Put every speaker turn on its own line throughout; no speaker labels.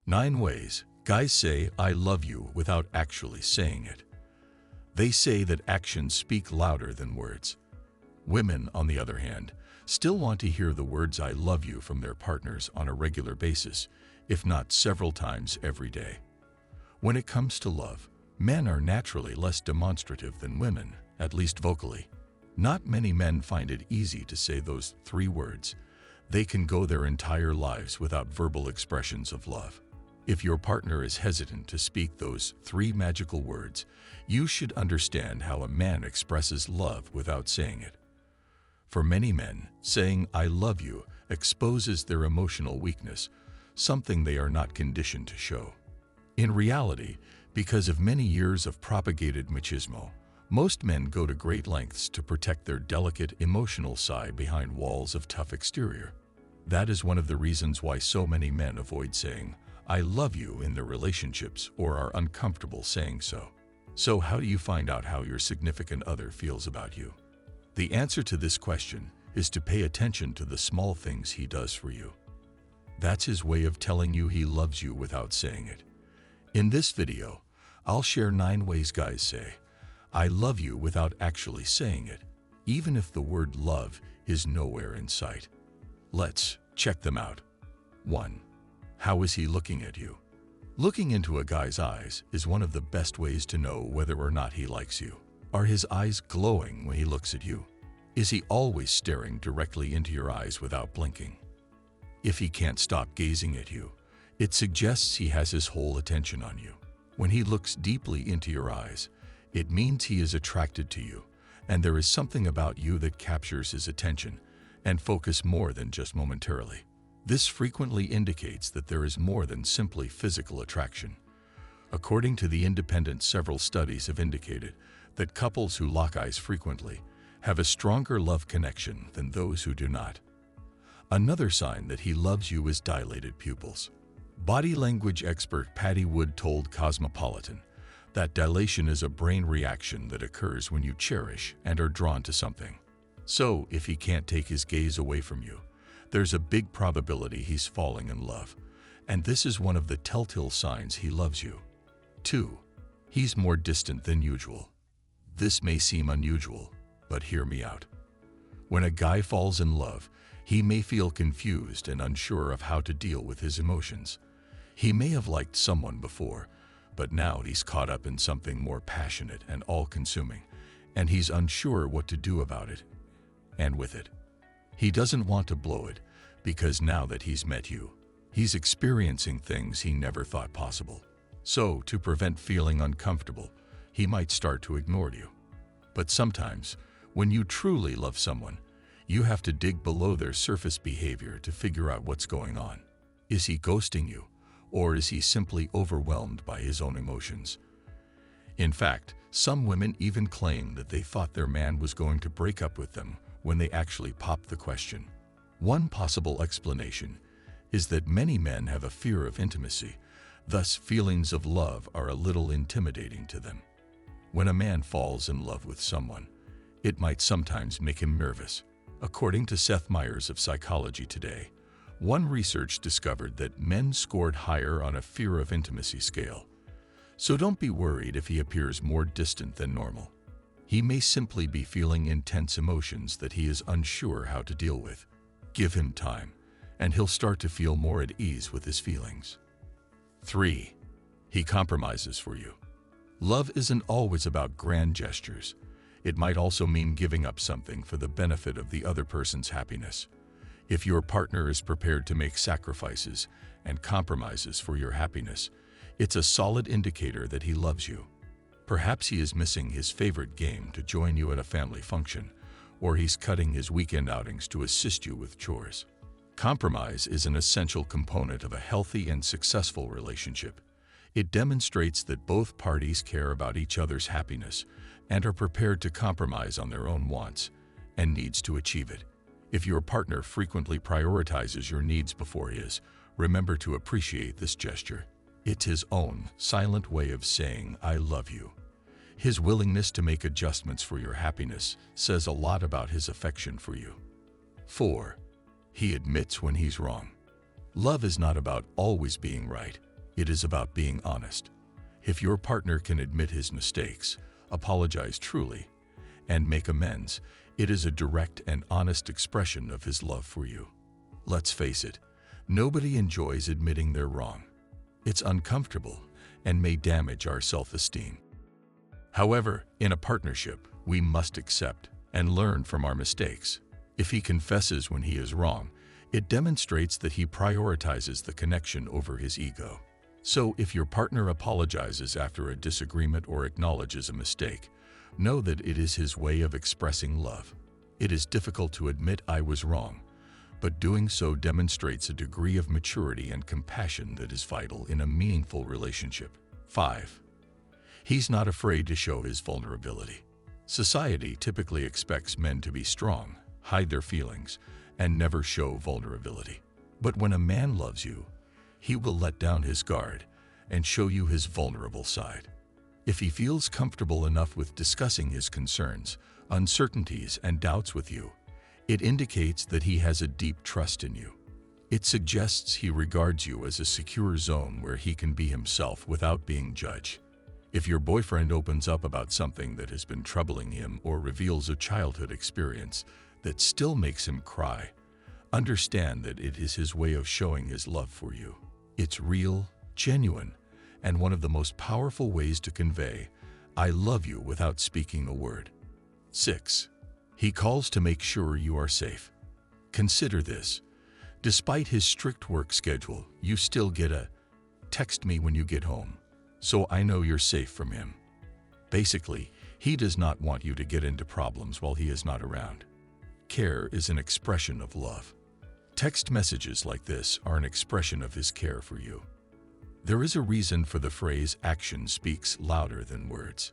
9 ways guys say I love you without actually saying it. They say that actions speak louder than words. Women, on the other hand, still want to hear the words I love you from their partners on a regular basis, if not several times every day. When it comes to love, men are naturally less demonstrative than women, at least vocally. Not many men find it easy to say those 3 words. They can go their entire lives without verbal expressions of love. If your partner is hesitant to speak those 3 magical words, you should understand how a man expresses love without saying it. For many men, saying I love you exposes their emotional weakness, something they are not conditioned to show. In reality, because of many years of propagated machismo, most men go to great lengths to protect their delicate emotional side behind walls of tough exterior. That is one of the reasons why so many men avoid saying I love you in their relationships or are uncomfortable saying so. So how do you find out how your significant other feels about you? The answer to this question is to pay attention to the small things he does for you. That's his way of telling you he loves you without saying it. In this video, I'll share 9 ways guys say I love you without actually saying it, even if the word love is nowhere in sight. Let's check them out. 1. How is he looking at you? Looking into a guy's eyes is one of the best ways to know whether or not he likes you. Are his eyes glowing when he looks at you? Is he always staring directly into your eyes without blinking? If he can't stop gazing at you, it suggests he has his whole attention on you. When he looks deeply into your eyes, it means he is attracted to you, and there is something about you that captures his attention and focus more than just momentarily. This frequently indicates that there is more than simply physical attraction. According to The Independent, several studies have indicated that couples who lock eyes frequently have a stronger love connection than those who do not. Another sign that he loves you is dilated pupils. Body language expert Patty Wood told Cosmopolitan that dilation is a brain reaction that occurs when you cherish and are drawn to something. So, if he can't take his gaze away from you, there's a big probability he's falling in love, and this is one of the telltale signs he loves you. 2. He's more distant than usual. This may seem unusual, but hear me out. When a guy falls in love, he may feel confused and unsure of how to deal with his emotions. He may have liked someone before, but now he's caught up in something more passionate and all-consuming, and he's unsure what to do about it and with it. He doesn't want to blow it because now that he's met you, he's experiencing things he never thought possible. So, to prevent feeling uncomfortable, he might start to ignore you. But sometimes, when you truly love someone, you have to dig below their surface behavior to figure out what's going on. Is he ghosting you, or is he simply overwhelmed by his own emotions? In fact, some women even claim that they thought their man was going to break up with them when they actually popped the question. One possible explanation is that many men have a fear of intimacy, thus feelings of love are a little intimidating to them. When a man falls in love with someone, it might sometimes make him nervous. According to Seth Meyers of Psychology Today, one research discovered that men scored higher on a fear of intimacy scale. So don't be worried if he appears more distant than normal. He may simply be feeling intense emotions that he is unsure how to deal with. Give him time, and he'll start to feel more at ease with his feelings. 3. He compromises for you. Love isn't always about grand gestures. It might also mean giving up something for the benefit of the other person's happiness. If your partner is prepared to make sacrifices and compromises for your happiness, it's a solid indicator that he loves you. Perhaps he is missing his favorite game to join you at a family function, or he's cutting his weekend outings to assist you with chores. Compromise is an essential component of a healthy and successful relationship. It demonstrates that both parties care about each other's happiness and are prepared to compromise on their own wants and needs to achieve it. If your partner frequently prioritizes your needs before his, remember to appreciate this gesture. It's his own silent way of saying, I love you. His willingness to make adjustments for your happiness says a lot about his affection for you. 4. He admits when he's wrong. Love is not about always being right. It is about being honest. If your partner can admit his mistakes, apologize truly, and make amends, it is a direct and honest expression of his love for you. Let's face it, nobody enjoys admitting they're wrong. It's uncomfortable and may damage our self-esteem. However, in a partnership, we must accept and learn from our mistakes. If he confesses when he is wrong, it demonstrates that he prioritizes the connection over his ego. So if your partner apologizes after a disagreement or acknowledges a mistake, know that it is his way of expressing love. It is difficult to admit I was wrong, but doing so demonstrates a degree of maturity and compassion that is vital in a meaningful relationship. 5. He's not afraid to show his vulnerability. Society typically expects men to be strong, hide their feelings, and never show vulnerability. But when a man loves you, he will let down his guard and show you his vulnerable side. If he feels comfortable enough with discussing his concerns, uncertainties, and doubts with you, it indicates that he has a deep trust in you. It suggests he regards you as a secure zone where he can be himself without being judged. If your boyfriend opens up about something that has been troubling him or reveals a childhood experience that still makes him cry, understand that it is his way of showing his love for you. It's real, genuine, and one of the most powerful ways to convey, "I love you," without speaking a word. 6. He calls to make sure you are safe. Consider this. Despite his strict work schedule, you still get a "text me when you get home, so I know you're safe" from him. Basically, he does not want you to get into problems while he is not around. Care is an expression of love. Text messages like this are an expression of his care for you. There is a reason for the phrase "action speaks louder than words."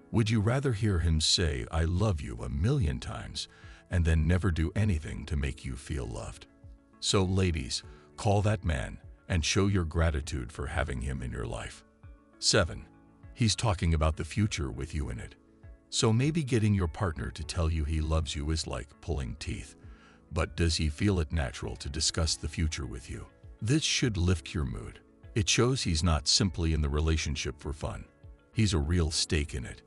Would you rather hear him say "I love you" 1,000,000 times and then never do anything to make you feel loved? So ladies, call that man and show your gratitude for having him in your life. 7. He's talking about the future with you in it. So maybe getting your partner to tell you he loves you is like pulling teeth. But does he feel it natural to discuss the future with you? This should lift your mood. It shows he's not simply in the relationship for fun. He's a real stake in it.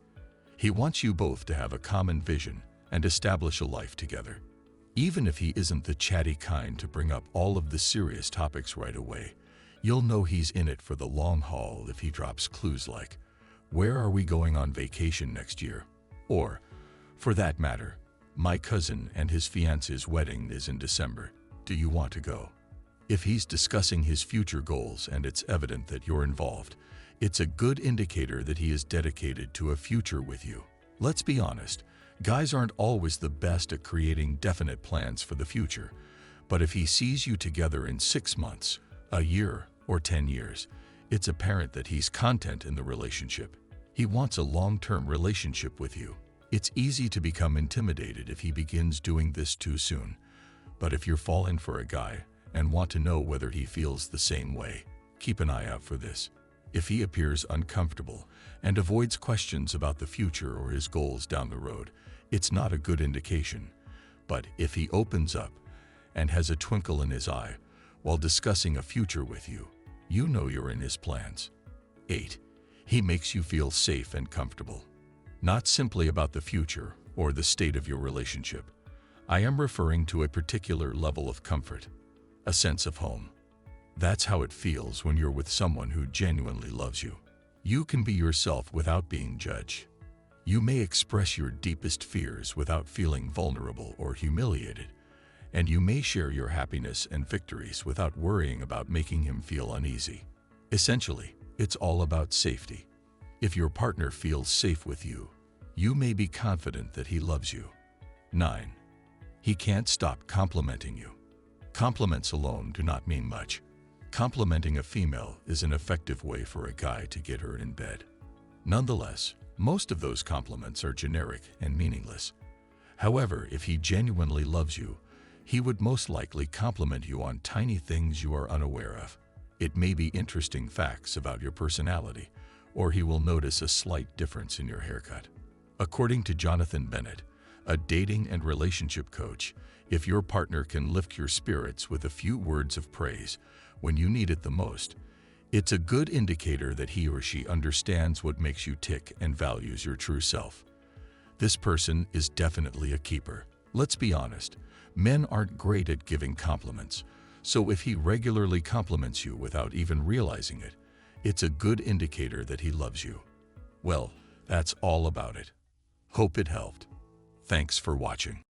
He wants you both to have a common vision and establish a life together. Even if he isn't the chatty kind to bring up all of the serious topics right away, you'll know he's in it for the long haul if he drops clues like, "Where are we going on vacation next year?" Or, for that matter, "My cousin and his fiance's wedding is in December. Do you want to go?" If he's discussing his future goals and it's evident that you're involved, it's a good indicator that he is dedicated to a future with you. Let's be honest, guys aren't always the best at creating definite plans for the future, but if he sees you together in 6 months, a year, or 10 years, it's apparent that he's content in the relationship. He wants a long-term relationship with you. It's easy to become intimidated if he begins doing this too soon, but if you're falling for a guy and want to know whether he feels the same way, keep an eye out for this. If he appears uncomfortable and avoids questions about the future or his goals down the road, it's not a good indication. But if he opens up and has a twinkle in his eye while discussing a future with you, you know you're in his plans. 8. He makes you feel safe and comfortable. Not simply about the future or the state of your relationship. I am referring to a particular level of comfort, a sense of home. That's how it feels when you're with someone who genuinely loves you. You can be yourself without being judged. You may express your deepest fears without feeling vulnerable or humiliated, and you may share your happiness and victories without worrying about making him feel uneasy. Essentially, it's all about safety. If your partner feels safe with you, you may be confident that he loves you. 9. He can't stop complimenting you. Compliments alone do not mean much. Complimenting a female is an effective way for a guy to get her in bed. Nonetheless, most of those compliments are generic and meaningless. However, if he genuinely loves you, he would most likely compliment you on tiny things you are unaware of. It may be interesting facts about your personality, or he will notice a slight difference in your haircut. According to Jonathan Bennett, a dating and relationship coach, if your partner can lift your spirits with a few words of praise when you need it the most, It's a good indicator that he or she understands what makes you tick and values your true self. This person is definitely a keeper. Let's be honest, men aren't great at giving compliments, so if he regularly compliments you without even realizing it, it's a good indicator that he loves you. Well, that's all about it. Hope it helped. Thanks for watching.